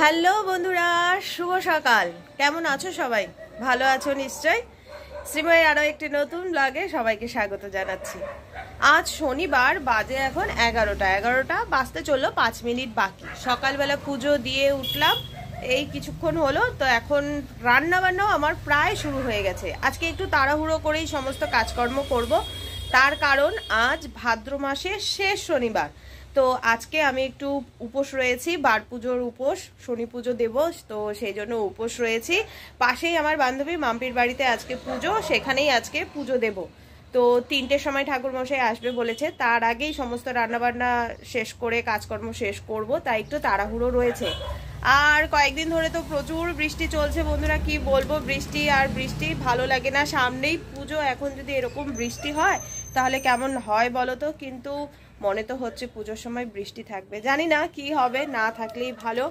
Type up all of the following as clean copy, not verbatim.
Hello বন্ধুরা, শুভ সকাল। কেমন আছো সবাই? ভালো আছো নিশ্চয়। শ্রীময়ের আরও একটি নতুন ব্লগে সবাইকে স্বাগত জানাচ্ছি। আজ শনিবার, বাজে এখন 11টা বাজতে চললো, 5 মিনিট বাকি। সকালবেলা পুজো দিয়ে উঠলাম, এই কিছুক্ষণ হলো। তো এখন রান্না বান্নাও আমার প্রায় শুরু হয়ে গেছে। আজকে একটু তাড়াহুড়ো করেই সমস্ত কাজকর্ম করব, তার কারণ আজ ভাদ্র মাসের শেষ শনিবার। তো আজকে আমি একটু উপোস রয়েছি, বার পুজোর উপোস, শনি পুজো দেব, তো সেই জন্য উপোস রয়েছি। পাশেই আমার বান্ধবী মাম্পির বাড়িতে আজকে পুজো, সেখানেই আজকে পুজো দেব। তো 3টের সময় ঠাকুরমশাই আসবে বলেছে, তার আগেই সমস্ত রান্নাবান্না শেষ করে কাজকর্ম শেষ করব, তাই একটু তাড়াহুড়ো রয়েছে। আর কয়েকদিন ধরে তো প্রচুর বৃষ্টি চলছে বন্ধুরা, কি বলবো, বৃষ্টি আর বৃষ্টি, ভালো লাগে না। সামনেই পুজো, এখন যদি এরকম বৃষ্টি হয় তাহলে কেমন হয় বলো তো। কিন্তু মনে তো হচ্ছে পুজোর সময় বৃষ্টি থাকবে, জানি না কি হবে, না থাকলেই ভালো।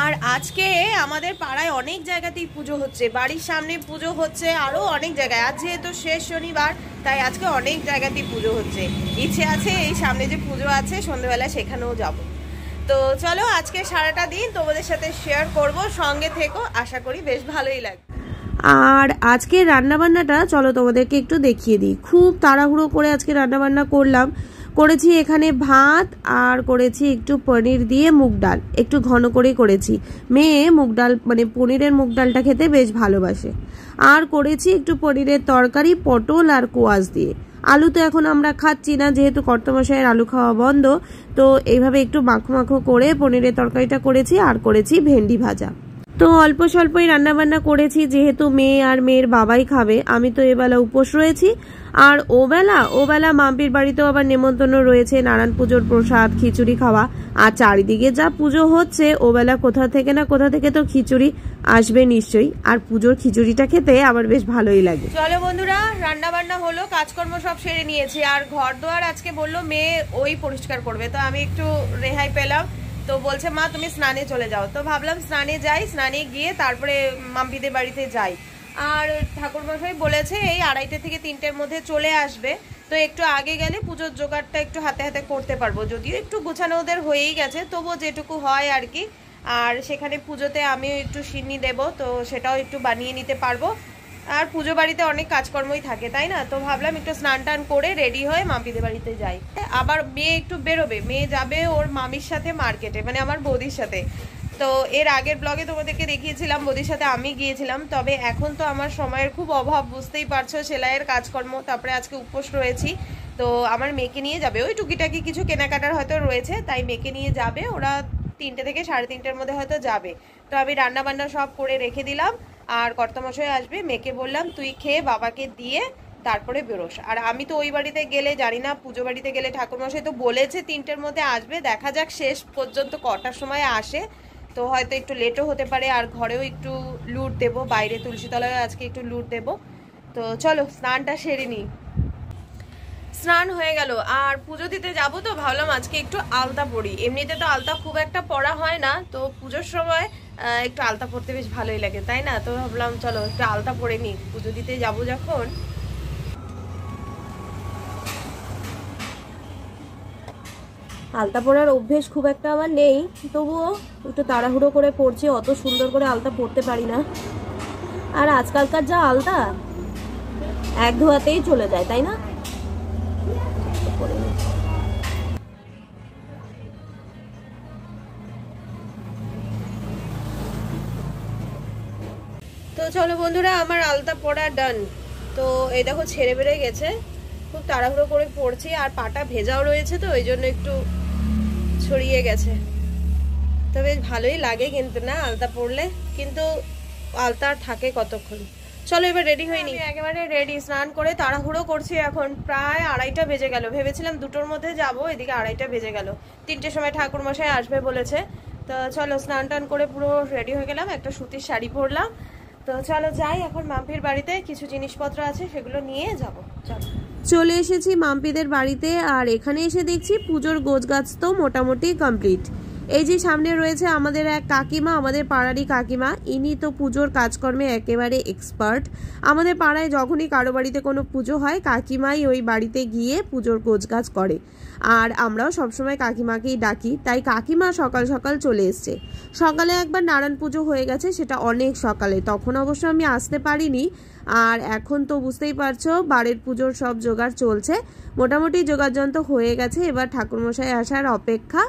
আর আজকে আমাদের পাড়ায় অনেক জায়গাতেই পুজো হচ্ছে, বাড়ির সামনে পুজো হচ্ছে, আরও অনেক জায়গায়। আজ যেহেতু শেষ শনিবার, তাই আজকে অনেক জায়গাতেই পুজো হচ্ছে। ইচ্ছে আছে এই সামনে যে পুজো আছে সন্ধ্যেবেলা সেখানেও যাব। তো চলো আজকে সারাটা দিন তোমাদের সাথে শেয়ার করব, সঙ্গে থেকো, আশা করি বেশ ভালোই লাগবে। আর আজকে রান্নাবান্নাটা চলো তোমাদেরকে একটু দেখিয়ে দিই। খুব তাড়াহুড়ো করে আজকে রান্নাবান্না করেছি এখানে ভাত, আর করেছি একটু পনির দিয়ে মুগ ডাল, একটু ঘন করেই করেছি। মেয়ে মুগ ডাল মানে পনিরের মুগ ডালটা খেতে বেশ ভালোবাসে। আর করেছি একটু পনিরের তরকারি, পটল আর কোয়াশ দিয়ে। আলু তো এখন আমরা খাচ্ছি না, যেহেতু কর্তামশাইয়ের আলু খাওয়া বন্ধ। তো এইভাবে একটু মাখো মাখো করে পনিরের তরকারিটা করেছি, আর করেছি ভেন্ডি ভাজা। তো অল্প স্বল্পই রান্নাবান্না করেছি, যেহেতু মেয়ে আর মেয়ের বাবাই খাবে। আমি তো এবেলা উপোস রয়েছি। আর ওবেলা মাম্পির বাড়িতেও আবার নেমন্তন্ন রয়েছে, নারায়ণ পুজোর প্রসাদ, খিচুড়ি খাওয়া। আর চারিদিকে যা পুজো হচ্ছে, ওবেলা কোথা থেকে না কোথা থেকে তো খিচুড়ি আসবে নিশ্চয়ই। আর পুজোর খিচুড়িটা খেতে আমার বেশ ভালোই লাগে। চলো বন্ধুরা, রান্না বান্না হলো, কাজকর্ম সব সেরে নিয়েছি। আর ঘর দোয়ার আজকে বললো মেয়ে ওই পরিষ্কার করবে, তো আমি একটু রেহাই পেলাম। তো বলছে মা তুমি স্নানে চলে যাও, তো ভাবলাম স্নানে যাই, স্নানে গিয়ে তারপরে মাম্পিদের বাড়িতে যাই। আর ঠাকুরমশাই বলেছে এই 2:30 থেকে 3টের মধ্যে চলে আসবে, তো একটু আগে গেলে পুজোর জোগাড়টা একটু হাতে হাতে করতে পারবো। যদিও একটু গোছানো ওদের হয়েই গেছে, তবুও যেটুকু হয় আর কি। আর সেখানে পুজোতে আমিও একটু সিন্নি দেব, তো সেটাও একটু বানিয়ে নিতে পারবো। আর পুজো বাড়িতে অনেক কাজকর্মই থাকে, তাই না? তো ভাবলাম একটু স্নান টান করে রেডি হয়ে মাম্পিদের বাড়িতে যাই। আবার মেয়ে একটু বেরোবে, মেয়ে যাবে ওর মামির সাথে মার্কেটে, মানে আমার বৌদির সাথে। তো এর আগের ব্লগে তোমাদেরকে দেখিয়েছিলাম বৌদির সাথে আমি গিয়েছিলাম। তবে এখন তো আমার সময়ের খুব অভাব, বুঝতেই পারছো, সেলাইয়ের কাজকর্ম, তারপরে আজকে উপোস রয়েছি। তো আমার মেয়েকে নিয়ে যাবে, ওই টুকিটাকি কিছু কেনাকাটার হয়তো রয়েছে, তাই মেয়েকে নিয়ে যাবে। ওরা 3টে থেকে 3:30-র মধ্যে হয়তো যাবে। তো আমি রান্না বান্না সব করে রেখে দিলাম। আর কর্তামশাই আসবে, মেয়েকে বললাম তুই খেয়ে বাবাকে দিয়ে তারপরে বেরোস। আর আমি তো ওই বাড়িতে গেলে, জানি না পুজো বাড়িতে গেলে, ঠাকুরমশাই তো বলেছে 3টের মধ্যে আসবে, দেখা যাক শেষ পর্যন্ত কটার সময় আসে। তো হয়তো একটু লেটও হতে পারে। আর ঘরেও একটু লুট দেবো, বাইরে তুলসীতলায় আজকে একটু লুট দেবো। তো চলো স্নানটা সেরে নিই। স্নান হয়ে গেল, আর পুজো দিতে যাবো, তো ভাবলাম আজকে একটু আলতা পরি। এমনিতে তো আলতা খুব একটা পরা হয় না, তো পুজোর সময় একটু আলতা পরতে বেশ ভালোই লাগে, তাই না? তো ভাবলাম চলো একটু আলতা পরে নিই, পুজো দিতে যাবো যখন। আলতা পরার অভ্যেস খুব একটা আমার নেই, তবুও একটু তাড়াহুড়ো করে পরছি, অত সুন্দর করে আলতা পরতে পারি না। আর আজকালকার যা আলতা, এক ধোয়াতেই চলে যায়, তাই না? তো চলো বন্ধুরা, আমার আলতা পরা ডান। তো এই দেখো ছেড়ে বেড়ে গেছে, খুব তাড়াহুড়ো করে পড়ছি। আর পাটা ভেজাও রয়েছে, তো ওই জন্য একটু ছড়িয়ে গেছে। তো বেশ ভালোই লাগে কিন্তু না আলতা পরলে, কিন্তু আলতা থাকে কতক্ষণ। চলো এবার রেডি হয়ে নি, একেবারে রেডি। স্নান করে তাড়াহুড়ো করছি, এখন প্রায় 2:30 বেজে গেল। ভেবেছিলাম 2টোর মধ্যে যাব, এদিকে 2:30 বেজে গেল। 3টের সময় ঠাকুরমশাই আসবে বলেছে। তো চলো স্নান টান করে পুরো রেডি হয়ে গেলাম, একটা সুতির শাড়ি পরলাম। তো চলো যাই, এখন মাম্পির বাড়িতে কিছু জিনিসপত্র আছে, সেগুলো নিয়ে যাব। চলো, চলে এসেছি মাম্পিদের বাড়িতে। আর এখানে এসে দেখছি পুজোর গোছগাছ তো মোটামুটি কমপ্লিট। এই যে সামনে রয়েছে আমাদের এক কাকিমা, আমাদের পাড়ারই কাকিমা। ইনি তো পুজোর কাজকর্মে একেবারে এক্সপার্ট। আমাদের পাড়ায় যখনই কারো বাড়িতে কোনো পুজো হয় কাকিমাই ওই বাড়িতে গিয়ে পুজোর গোছগাছ করে, আর আমরাও সবসময় কাকিমাকেই ডাকি। তাই কাকিমা সকাল সকাল চলে এসছে। সকালে একবার নারায়ণ পুজো হয়ে গেছে, সেটা অনেক সকালে, তখন অবশ্য আমি আসতে পারিনি। আর এখন তো বুঝতেই পারছো বাড়ির পুজোর সব জোগাড় চলছে, মোটামুটি জোগাড়যন্ত্র হয়ে গেছে, এবার ঠাকুরমশাই আসার অপেক্ষা।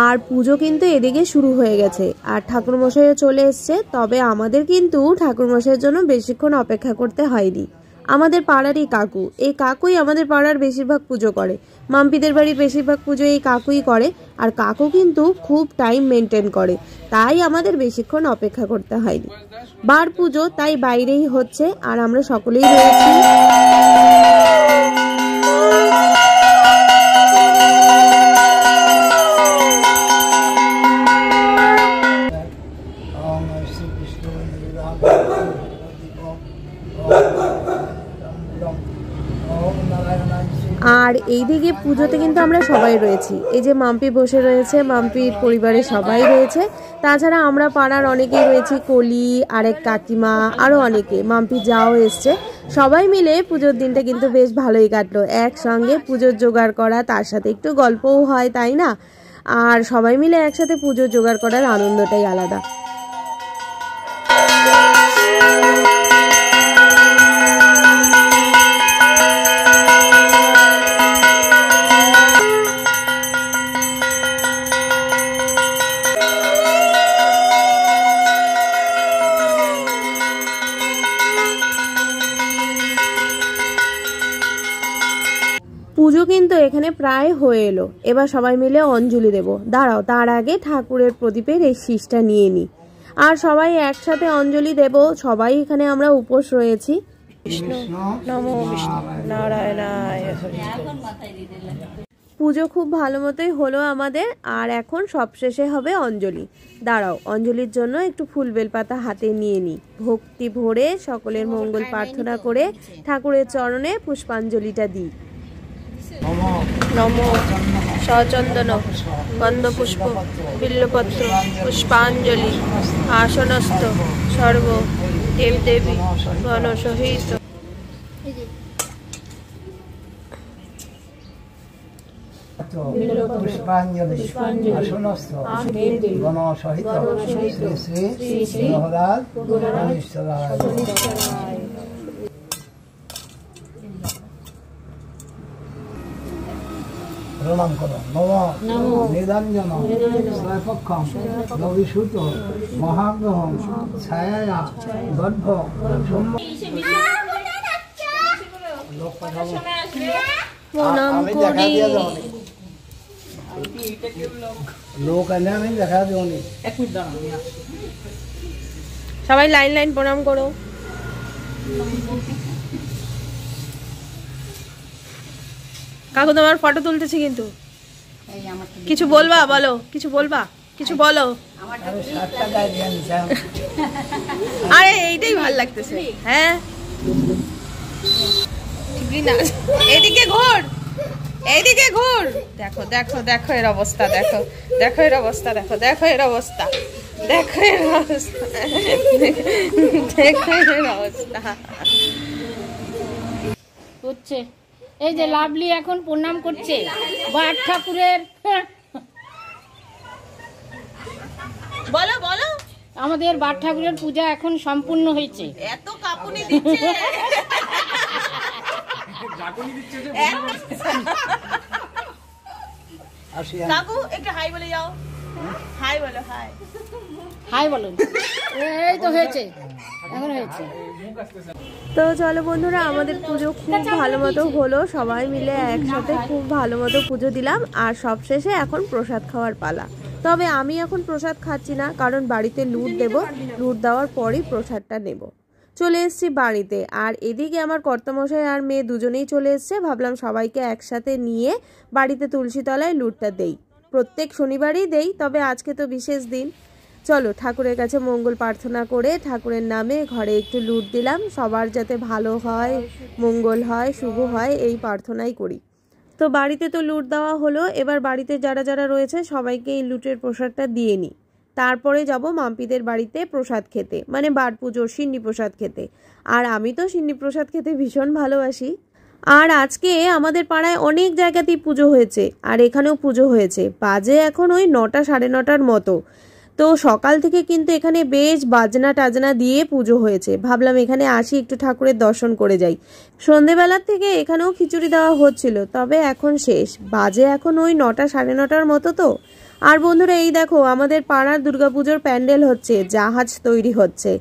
আর পুজো কিন্তু এদিকে শুরু হয়ে গেছে আর ঠাকুরমশাইও চলে এসছে। তবে আমাদের কিন্তু ঠাকুরমশাইয়ের জন্য বেশিক্ষণ অপেক্ষা করতে হয়নি। আমাদের পাড়ারই কাকু, এই কাকুই আমাদের পাড়ার বেশিরভাগ পুজো করে। মাম্পিদের বাড়ির বেশিরভাগ পুজো এই কাকুই করে, আর কাকু কিন্তু খুব টাইম মেনটেন করে, তাই আমাদের বেশিক্ষণ অপেক্ষা করতে হয়নি। বার পুজো তাই বাইরেই হচ্ছে আর আমরা সকলেই রয়েছি। আর এইদিকে পুজোতে কিন্তু আমরা সবাই রয়েছি। এই যে মাম্পি বসে রয়েছে, মাম্পির পরিবারের সবাই রয়েছে, তাছাড়া আমরা পাড়ার অনেকেই রয়েছি, কলি, আরেক কাকিমা, আরও অনেকে, মাম্পি যাও এসছে। সবাই মিলে পুজোর দিনটা কিন্তু বেশ ভালোই কাটলো। একসঙ্গে পুজোর জোগাড় করা, তার সাথে একটু গল্পও হয়, তাই না? আর সবাই মিলে একসাথে পুজোর জোগাড় করার আনন্দটাই আলাদা। পুজো কিন্তু এখানে প্রায় হয়ে এলো, এবার সবাই মিলে অঞ্জলি দেব। দাঁড়াও, তার আগে ঠাকুরের প্রদীপের এই শীষটা নিয়ে নিই, আর সবাই একসাথে অঞ্জলি দেব। সবাই এখানে আমরা উপোস রয়েছি। পুজো খুব ভালো মতোই হলো আমাদের, আর এখন সবশেষে হবে অঞ্জলি। দাঁড়াও, অঞ্জলির জন্য একটু ফুল বেলপাতা হাতে নিয়ে নিই। ভক্তি ভরে সকলের মঙ্গল প্রার্থনা করে ঠাকুরের চরণে পুষ্পাঞ্জলিটা দিই। নমো সচন্দন গন্ধপুষ্প বিল্লপত্র পুষ্পাঞ্জলি আসনস্থ সর্ব দেবদেবী গণ সহিত। পুষ্পাঞ্জলি আসনস্থ গণ সহিত শ্রী শ্রী শ্রী মহারাজ প্রণাম করো। নম নিরঞ্জন স্বয়পক্ষম রবিসূত মহাগ্রহম ছায়া গর্ভ লোক আমি দেখা দেবনি। সবাই লাইন লাইন প্রণাম করো। কাকু তোমার ফটো তুলতেছি, কিন্তু কিছু বলবা? বলো, কিছু বলবা, কিছু বলো। আরে এইটাই ভাল লাগতেছে। হ্যাঁ, এদিকে ঘোর, এইদিকে ঘোর। দেখো দেখো দেখো এর অবস্থা, দেখো দেখো এর অবস্থা, দেখো দেখো এর অবস্থা, দেখো এর অবস্থা, দেখো এর অবস্থা হচ্ছে। এই যে লাভলি এখন প্রণাম করছে বাট ঠাকুরের। বলো বলো। আমাদের বাট ঠাকুরের পূজা এখন সম্পূর্ণ হয়েছে। এত কাপুনি দিচ্ছে, কাকু একটু হাই বলে যাও। হাই বলো, হাই হাই বলো। এই তো হয়েছে, এখন হয়েছে। তো চলো বন্ধুরা, আমাদের পুজো খুব ভালো মতো হলো, সবাই মিলে একসাথে খুব ভালো মতো পুজো দিলাম। আর সবশেষে এখন প্রসাদ খাওয়ার পালা। তবে আমি এখন প্রসাদ খাচ্ছি না, কারণ বাড়িতে লুট দেব, লুট দেওয়ার পরই প্রসাদটা নেব। চলে এসেছি বাড়িতে, আর এদিকে আমার কর্তামশাই আর মেয়ে দুজনেই চলে এসছে। ভাবলাম সবাইকে একসাথে নিয়ে বাড়িতে তুলসী তলায় লুটটা দেই। প্রত্যেক শনিবারই দেই, তবে আজকে তো বিশেষ দিন। চলো ঠাকুরের কাছে মঙ্গল প্রার্থনা করে ঠাকুরের নামে ঘরে একটু লুট দিলাম। সবার যাতে ভালো হয়, মঙ্গল হয়, শুভ হয়, এই প্রার্থনাই করি। তো বাড়িতে তো লুট দেওয়া হলো, এবার বাড়িতে যারা যারা রয়েছে সবাইকে এই লুটের প্রসাদটা দিয়ে নিই। তারপরে যাব মাম্পিদের বাড়িতে প্রসাদ খেতে, মানে বাট পুজোর সিন্নি প্রসাদ খেতে। আর আমি তো সিন্নি প্রসাদ খেতে ভীষণ ভালোবাসি। আর আজকে আমাদের পাড়ায় অনেক জায়গাতেই পুজো হয়েছে, আর এখানেও পুজো হয়েছে। বাজে এখন ওই 9টা সাড়ে 9টার মতো। তো সকাল থেকে কিন্তু এখানে বেশ বাজনা টাজনা দিয়ে পুজো হয়েছে। ভাবলাম এখানে আসি, একটু ঠাকুরের দর্শন করে যাই। সন্ধেবেলার থেকে এখানেও খিচুড়ি দেওয়া হচ্ছিল, তবে এখন শেষ। বাজে এখন ওই 9টা সাড়ে 9টার মতো তো। আর বন্ধুরা এই দেখো আমাদের পাড়ার দুর্গাপুজোর প্যান্ডেল হচ্ছে, জাহাজ তৈরি হচ্ছে,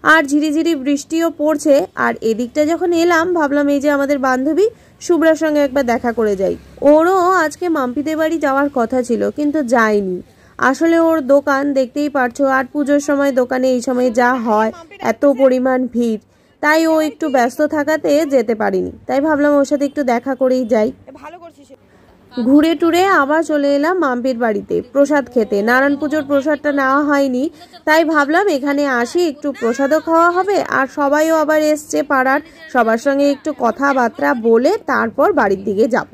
আর ঝিরিঝিরি বৃষ্টিও পড়ছে। আর এদিকটা যখন এলাম ভাবলাম এই যে আমাদের বান্ধবী শুভ্রার সঙ্গে একবার দেখা করে যাই। ওরও আজকে মাম্পিদের বাড়ি যাওয়ার কথা ছিল, কিন্তু যায়নি। আসলে ওর দোকান দেখতেই পারছো, আর পুজোর সময় দোকানে এই সময় যা হয়, এত পরিমাণ ভিড়, তাই ও একটু ব্যস্ত থাকাতে যেতে পারিনি। তাই ভাবলাম ওর সাথে একটু দেখা করেই যাই। ঘুরে টুরে আবার চলে এলাম মাম্পির বাড়িতে প্রসাদ খেতে। নারায়ণ পুজোর প্রসাদটা নেওয়া হয়নি, তাই ভাবলাম এখানে আসি, একটু প্রসাদও খাওয়া হবে, আর সবাইও আবার এসছে পাড়ার, সবার সঙ্গে একটু কথাবার্তা বলে তারপর বাড়ির দিকে যাব।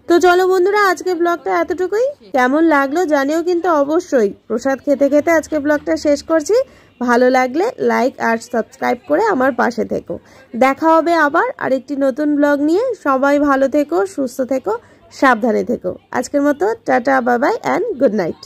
তো চলো বন্ধুরা, আজকে ব্লগটা এতটুকুই। কেমন লাগলো জানিও কিন্তু অবশ্যই। প্রসাদ খেতে খেতে আজকে ব্লগটা শেষ করছি। ভালো লাগলে লাইক আর সাবস্ক্রাইব করে আমার পাশে থেকো। দেখা হবে আবার আরেকটি নতুন ব্লগ নিয়ে। সবাই ভালো থেকো, সুস্থ থেকো, সাবধানে থেকো। আজকের মতো tata, bye bye and good night.